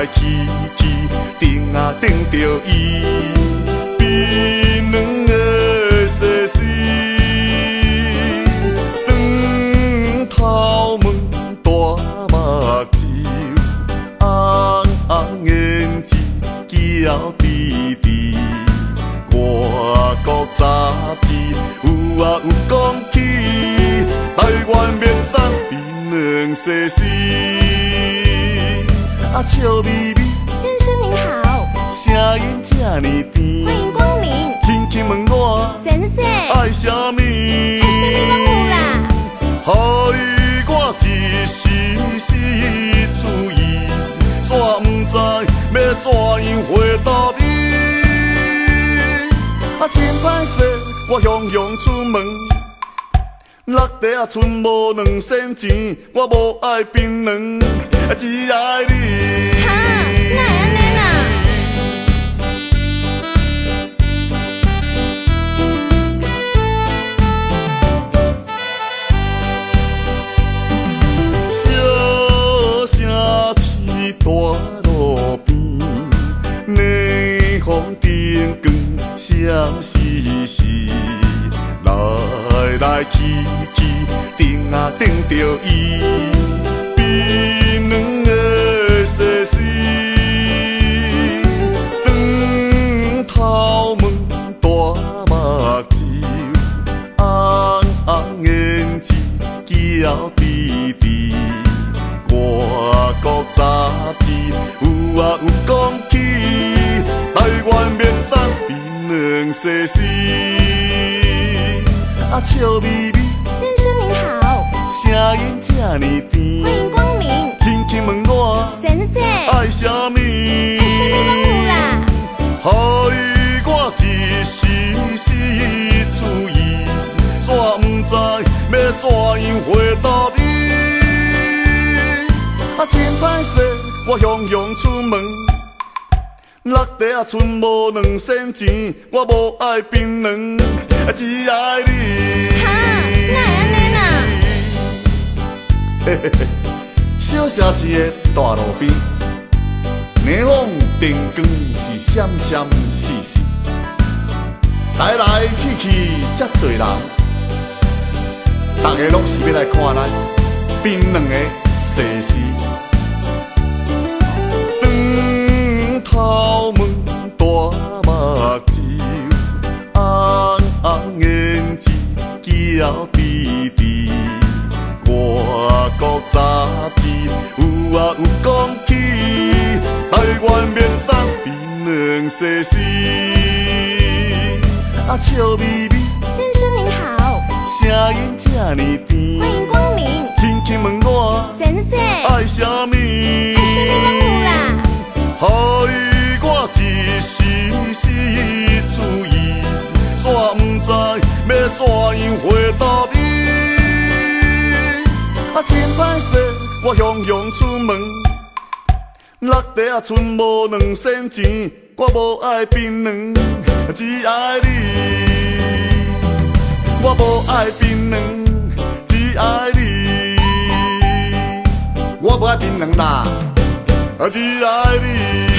来去去，等啊等着伊，冰冷的世事。长头毛大目睭，红红胭脂娇滴滴。外国杂志有啊有讲起，台湾名产冰冷世事。啊，笑眯眯，先生您好，声音这呢甜，欢迎光临。轻轻问我，先生，爱啥物？爱什么拢有啦？害我一时失注意，煞不知要怎样回答你。啊，真歹势，我雄雄出门。落地啊，剩无2仙钱，我无爱槟榔，只爱你。哈，哪会安尼啦？小城市大路边，霓虹灯光闪烁烁。来来去去，等啊等着伊，冰冷的世事。长头毛大目睭，红红胭脂娇滴滴。外国杂志有啊有讲起，台湾名产冰冷世事。啊，笑眯眯，先生您好，声音这呢甜，欢迎光临。轻轻问我，先生，爱啥物？爱什么拢有啦？害我一时失注意，煞不知要怎样回答你。啊，真歹势，我雄雄出门。落地啊，剩无2仙钱，我无爱槟榔，只爱你。哈，哪会安尼啦？嘿嘿嘿，小城市的大路边，霓虹灯光是闪闪烁烁，来来去去遮多人，大家拢是要来看咱冰冷的世事。头毛大目睭，红红胭脂娇滴滴。外国杂志有啊有讲起，台湾名产冰冷世事。啊，笑眯眯，先生您好，声音这呢甜，欢迎光临。轻轻问我，先生，爱啥物？爱什么拢有啦？害我一时失注意，煞不知要怎样回答你。啊，真歹势，我雄雄出门。落地啊，剩无2仙钱，我无爱槟榔，只爱你。我无爱槟榔，只爱你。我无爱槟榔啦。只爱你。